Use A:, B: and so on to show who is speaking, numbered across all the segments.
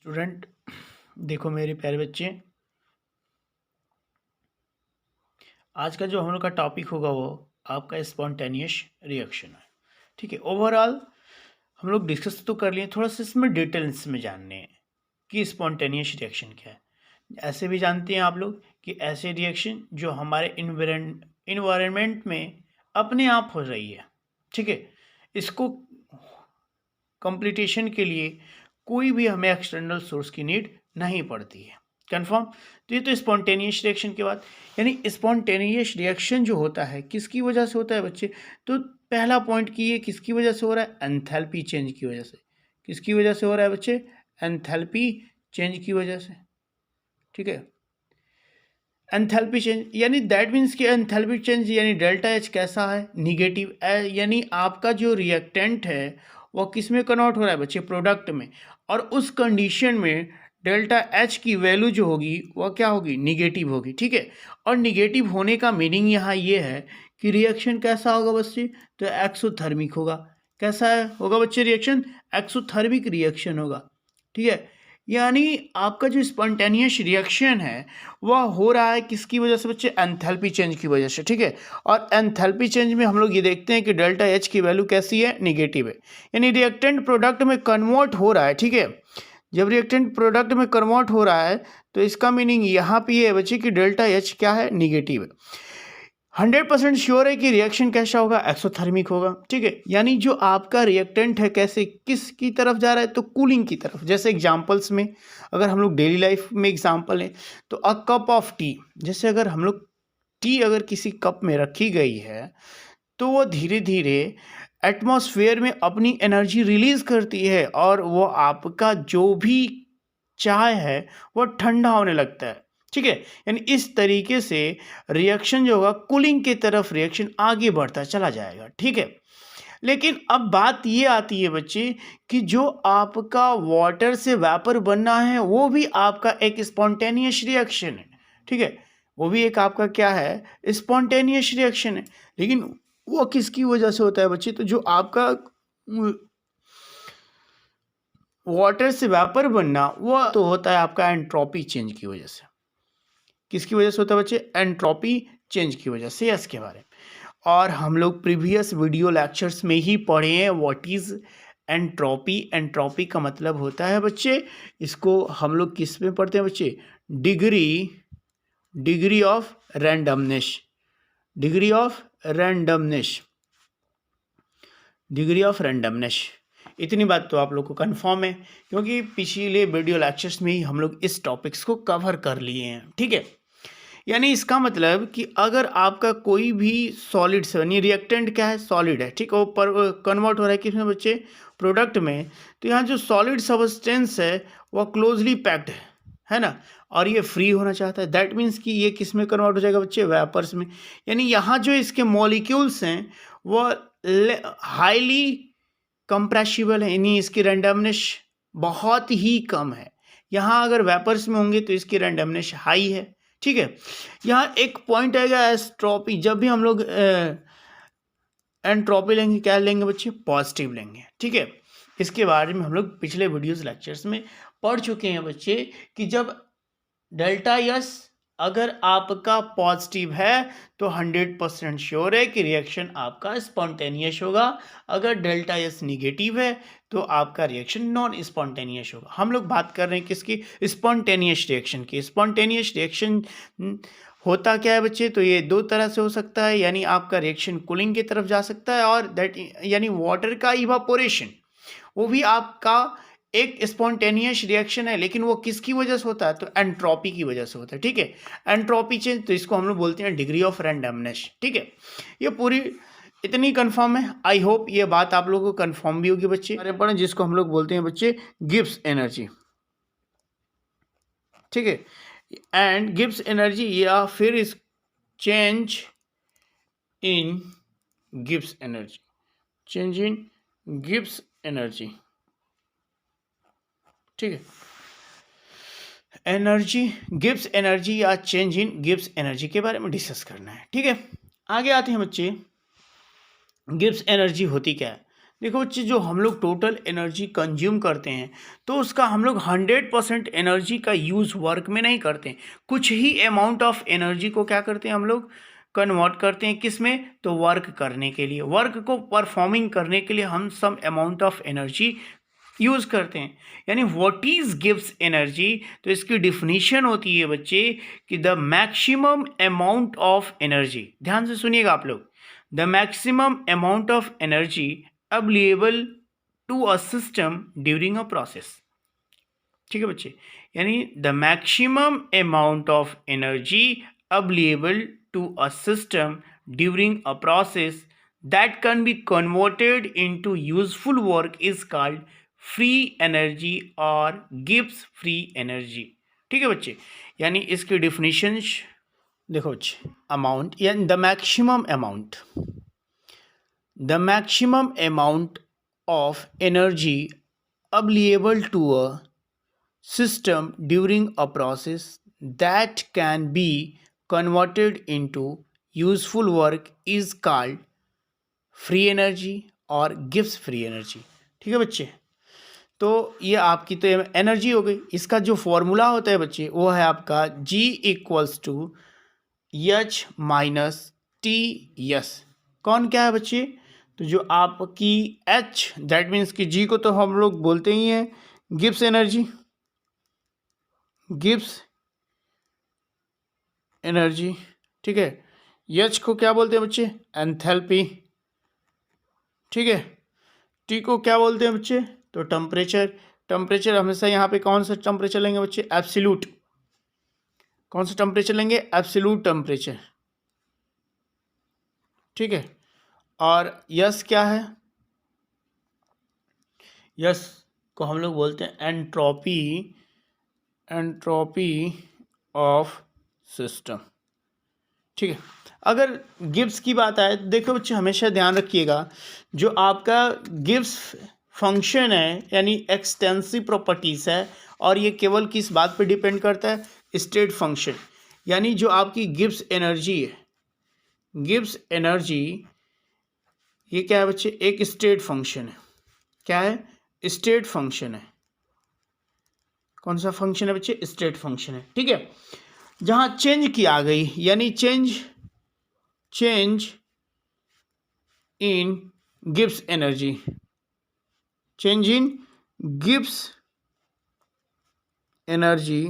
A: Student देखो मेरे प्यारे बच्चे, आज का जो हम लोग का टॉपिक होगा वो आपका स्पॉन्टेनियस रिएक्शन है। ठीक है, ओवरऑल हम लोग डिस्कस तो कर लिए, थोड़ा सा इसमें डिटेल्स में जानने हैं कि स्पॉन्टेनियस रिएक्शन क्या है। ऐसे भी जानते हैं आप लोग कि ऐसे रिएक्शन जो हमारे इन्वायरमेंट में अपने आप हो रही है। ठीक है, इसको कंप्लीटेशन के लिए कोई भी हमें एक्सटर्नल सोर्स की नीड नहीं पड़ती है। कंफर्म। तो ये तो स्पॉन्टेनियस रिएक्शन के बाद, यानी स्पॉन्टेनियस रिएक्शन जो होता है किसकी वजह से होता है बच्चे? तो पहला पॉइंट कि ये किसकी वजह से हो रहा है? एंथैल्पी चेंज की वजह से। किसकी वजह से हो रहा है बच्चे? एंथैल्पी चेंज की वजह से। ठीक है, एंथैल्पी चेंज यानी दैट मीन्स कि एंथैल्पी चेंज यानी डेल्टा एच कैसा है? निगेटिव। यानी आपका जो रिएक्टेंट है वो किस में कन्वर्ट हो रहा है बच्चे? प्रोडक्ट में। और उस कंडीशन में डेल्टा एच की वैल्यू जो होगी वह क्या होगी? निगेटिव होगी। ठीक है, और निगेटिव होने का मीनिंग यहाँ ये है कि रिएक्शन कैसा होगा बच्चे? तो एक्सोथर्मिक होगा। कैसा होगा बच्चे रिएक्शन? एक्सोथर्मिक रिएक्शन होगा। ठीक है, यानी आपका जो स्पॉन्टेनियस रिएक्शन है वह हो रहा है किसकी वजह से बच्चे? एंथैल्पी चेंज की वजह से। ठीक है, और एंथैल्पी चेंज में हम लोग ये देखते हैं कि डेल्टा एच की वैल्यू कैसी है? निगेटिव है। यानी रिएक्टेंट प्रोडक्ट में कन्वर्ट हो रहा है। ठीक है, जब रिएक्टेंट प्रोडक्ट में कन्वर्ट हो रहा है तो इसका मीनिंग यहाँ पे ये है बच्चे कि डेल्टा एच क्या है? निगेटिव है। 100% श्योर है कि रिएक्शन कैसा होगा? एक्सोथर्मिक होगा। ठीक है, यानी जो आपका रिएक्टेंट है कैसे किस की तरफ जा रहा है? तो कूलिंग की तरफ। जैसे एग्जांपल्स में अगर हम लोग डेली लाइफ में एग्जांपल लें तो अ कप ऑफ टी, जैसे अगर हम लोग टी अगर किसी कप में रखी गई है तो वो धीरे धीरे एटमॉस्फेयर में अपनी एनर्जी रिलीज करती है और वो आपका जो भी चाय है वो ठंडा होने लगता है। ठीक है, यानी इस तरीके से रिएक्शन जो होगा कूलिंग की तरफ रिएक्शन आगे बढ़ता चला जाएगा। ठीक है, लेकिन अब बात ये आती है बच्चे कि जो आपका वाटर से वेपर बनना है वो भी आपका एक स्पॉन्टेनियस रिएक्शन है। ठीक है, वो भी एक आपका क्या है? स्पॉन्टेनियस रिएक्शन है। लेकिन वो किसकी वजह से होता है बच्चे? तो जो आपका वाटर से वेपर बनना वो तो होता है आपका एंट्रोपी चेंज की वजह से। किसकी वजह से होता है बच्चे? एंट्रोपी चेंज की वजह से। इसके बारे में और हम लोग प्रीवियस वीडियो लेक्चर्स में ही पढ़े हैं व्हाट इज एंट्रोपी। एंट्रोपी का मतलब होता है बच्चे, इसको हम लोग किस में पढ़ते हैं बच्चे? Degree of randomness. Degree of randomness. Degree of randomness. इतनी बात तो आप लोग को कंफर्म है क्योंकि पिछले वीडियो लेक्चर्स में ही हम लोग इस टॉपिक्स को कवर कर लिए हैं। ठीक है, यानी इसका मतलब कि अगर आपका कोई भी सॉलिड से यानी रिएक्टेंट क्या है? सॉलिड है। ठीक है, वो पर कन्वर्ट हो रहा है किसमें बच्चे? प्रोडक्ट में। तो यहाँ जो सॉलिड सब्सटेंस है वह क्लोजली पैक्ड है ना, और ये फ्री होना चाहता है। दैट मीन्स कि ये किस में कन्वर्ट हो जाएगा बच्चे? वेपर्स में। यानी यहाँ जो इसके मॉलिक्यूल्स हैं वो हाईली कंप्रेसिबल है, यानी इसकी रैंडमनेस बहुत ही कम है। यहाँ अगर वेपर्स में होंगे तो इसकी रैंडमनेस हाई है। ठीक है, यहाँ एक पॉइंट आएगा एंट्रोपी। जब भी हम लोग एंट्रोपी लेंगे क्या लेंगे बच्चे? पॉजिटिव लेंगे। ठीक है, इसके बारे में हम लोग पिछले वीडियोस लेक्चर्स में पढ़ चुके हैं बच्चे कि जब डेल्टा यस अगर आपका पॉजिटिव है तो 100% श्योर है कि रिएक्शन आपका स्पॉन्टेनियस होगा। अगर डेल्टा एस निगेटिव है तो आपका रिएक्शन नॉन स्पॉन्टेनियस होगा। हम लोग बात कर रहे हैं किसकी? स्पॉन्टेनियस रिएक्शन की। स्पॉन्टेनियस रिएक्शन होता क्या है बच्चे? तो ये दो तरह से हो सकता है, यानी आपका रिएक्शन कूलिंग की तरफ जा सकता है और दैट यानी वाटर का इवापोरेशन, वो भी आपका एक स्पॉन्टेनियस रिएक्शन है। लेकिन वो किसकी वजह से होता है? तो एंट्रोपी की वजह से होता है। ठीक है, एंट्रोपी चेंज, तो इसको हम लोग बोलते हैं डिग्री ऑफ रैंडमनेस। ठीक है, ये पूरी इतनी कंफर्म है। आई होप ये बात आप लोगों को कंफर्म भी होगी बच्चे। अरे पढ़ें जिसको हम लोग बोलते हैं बच्चे गिब्स एनर्जी। ठीक है, एंड गिब्स एनर्जी या फिर इस change in Gibbs energy. Change in Gibbs energy. ठीक है, एनर्जी गिब्स एनर्जी या चेंज इन गिब्स एनर्जी के बारे में डिस्कस करना है। ठीक है, आगे आते हैं बच्चे। गिब्स एनर्जी होती क्या है? देखो बच्चे, जो हम लोग टोटल एनर्जी कंज्यूम करते हैं तो उसका हम लोग 100% एनर्जी का यूज़ वर्क में नहीं करते हैं। कुछ ही अमाउंट ऑफ एनर्जी को क्या करते हैं हम लोग, कन्वर्ट करते हैं किस में, तो वर्क करने के लिए, वर्क को परफॉर्मिंग करने के लिए हम some amount of energy use करते हैं। यानी व्हाट इज गिव्स एनर्जी, तो इसकी डिफिनीशन होती है बच्चे कि the maximum amount of energy, ध्यान से सुनिएगा आप लोग, the maximum amount of energy available to a system during a process. ठीक है बच्चे, यानी the maximum amount of energy available to a system during a process that can be converted into useful work is called free energy or gives free energy। ठीक है बच्चे, यानी इसकी definition देखो बच्चे, अमाउंट यानी the maximum amount of energy available to a system during a process that can be converted into useful work is called free energy और gives free energy. ठीक है बच्चे, तो ये आपकी तो एनर्जी हो गई। इसका जो फॉर्मूला होता है बच्चे वो है आपका G equals to H minus T S. कौन क्या है बच्चे, तो जो आपकी H दैट मीन्स कि G को तो हम लोग बोलते ही हैं गिव्स एनर्जी, गिव्स एनर्जी। ठीक है, H को क्या बोलते हैं बच्चे, एंथैल्पी। ठीक है, टी को क्या बोलते हैं बच्चे, तो टेम्परेचर। टेम्परेचर हमेशा यहाँ पे कौन सा टेम्परेचर लेंगे बच्चे, एब्सोल्यूट। कौन सा टेम्परेचर लेंगे, एब्सोल्यूट टेम्परेचर। ठीक है, और यस क्या है, यस को हम लोग बोलते हैं एंट्रोपी, एंट्रोपी ऑफ सिस्टम। ठीक है, अगर गिब्स की बात आए तो देखो बच्चे हमेशा ध्यान रखिएगा, जो आपका गिब्स फंक्शन है यानी एक्सटेंसिव प्रॉपर्टीज है, और ये केवल किस बात पे डिपेंड करता है, स्टेट फंक्शन। यानी जो आपकी गिब्स एनर्जी है, गिब्स एनर्जी ये क्या है बच्चे, एक स्टेट फंक्शन है। क्या है, स्टेट फंक्शन है। कौन सा फंक्शन है बच्चे, स्टेट फंक्शन है। ठीक है, जहां चेंज की आ गई, यानी change in Gibbs energy, change in Gibbs energy.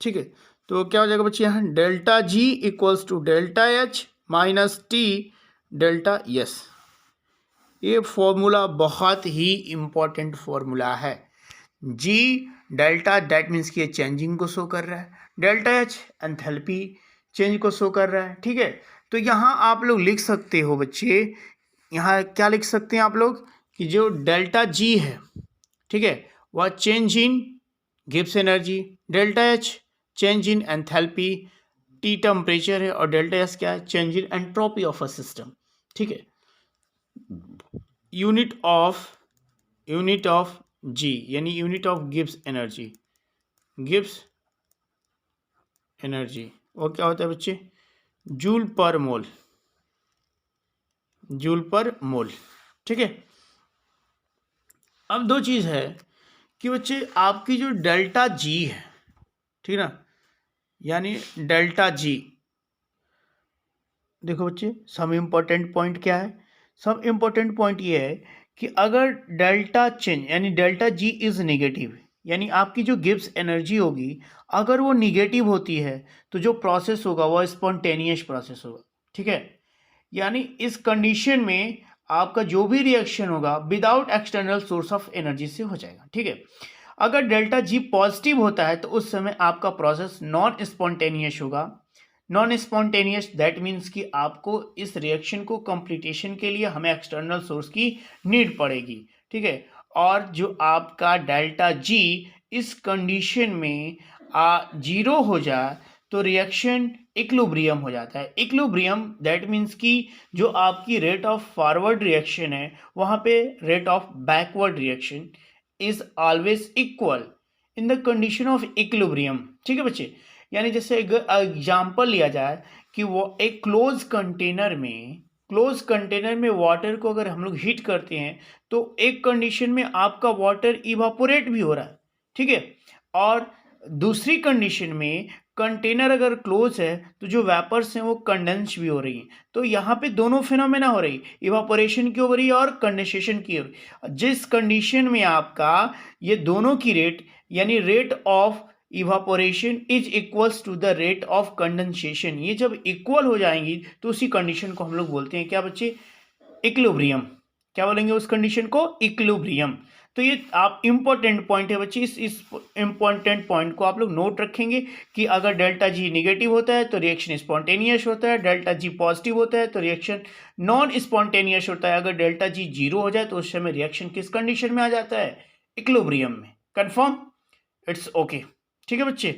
A: ठीक है, तो क्या हो जाएगा बच्चे, यहाँ delta G equals to delta H minus T delta S. ये फॉर्मूला बहुत ही इंपॉर्टेंट फॉर्मूला है। जी डेल्टा दैट मीन्स कि ये चेंजिंग को शो कर रहा है, डेल्टा एच एंथैल्पी चेंज को शो कर रहा है। ठीक है, तो यहाँ आप लोग लिख सकते हो बच्चे, यहाँ क्या लिख सकते हैं आप लोग कि जो डेल्टा जी है, ठीक है, वह change in Gibbs energy, delta H change in enthalpy, T temperature है, और डेल्टा एस क्या है, change in entropy of a system. ठीक है, यूनिट ऑफ जी यानी unit of Gibbs energy, Gibbs energy वो क्या होता है बच्चे, जूल पर मोल, जूल पर मोल। ठीक है, अब दो चीज़ है कि बच्चे आपकी जो डेल्टा जी है, ठीक ना, यानी डेल्टा जी, देखो बच्चे सम इम्पोर्टेंट पॉइंट क्या है, सम इम्पोर्टेंट पॉइंट ये है कि अगर डेल्टा चेंज यानी डेल्टा जी इज नेगेटिव, यानी आपकी जो गिब्स एनर्जी होगी अगर वो निगेटिव होती है तो जो प्रोसेस होगा वो स्पॉन्टेनियस प्रोसेस होगा। ठीक है, यानी इस कंडीशन में आपका जो भी रिएक्शन होगा without external source of energy से हो जाएगा। ठीक है, अगर डेल्टा जी पॉजिटिव होता है तो उस समय आपका प्रोसेस नॉन स्पॉन्टेनियस होगा। नॉन स्पॉन्टेनियस दैट मीन्स कि आपको इस रिएक्शन को कंप्लीटेशन के लिए हमें एक्सटर्नल सोर्स की नीड पड़ेगी। ठीक है, और जो आपका डेल्टा जी इस कंडीशन में जीरो हो जाए तो रिएक्शन इक्विलिब्रियम हो जाता है। इक्विलिब्रियम दैट मीन्स कि जो आपकी रेट ऑफ फॉरवर्ड रिएक्शन है वहाँ पे rate of backward reaction is always equal in the condition of equilibrium. ठीक है बच्चे, यानी जैसे एग्जाम्पल लिया जाए कि वो एक क्लोज क्लोज कंटेनर में वाटर को अगर हम लोग हीट करते हैं तो एक कंडीशन में आपका वाटर इवापोरेट भी हो रहा है, ठीक है, और दूसरी कंडीशन में कंटेनर अगर क्लोज है तो जो वेपर्स हैं वो कंडेंस भी हो रही हैं। तो यहाँ पे दोनों फिनोमेना हो रही, इवापोरेशन की हो रही है और कंडेंसेशन की हो रही। जिस कंडीशन में आपका ये दोनों की रेट यानी rate of evaporation is equals to the rate of condensation, ये जब इक्वल हो जाएंगी तो उसी कंडीशन को हम लोग बोलते हैं क्या बच्चे, इक्विलिब्रियम। क्या बोलेंगे उस कंडीशन को, इक्विलिब्रियम। तो ये आप इंपॉर्टेंट पॉइंट है बच्चे, इस इंपॉर्टेंट पॉइंट को आप लोग नोट रखेंगे कि अगर डेल्टा जी निगेटिव होता है तो रिएक्शन स्पॉन्टेनियस होता है, डेल्टा जी पॉजिटिव होता है तो रिएक्शन नॉन स्पॉन्टेनियस होता है, अगर डेल्टा जी जीरो हो जाए तो उस समय रिएक्शन किस कंडीशन में आ जाता है, इक्विलिब्रियम में। कंफर्म, इट्स ओके, ठीक है बच्चे।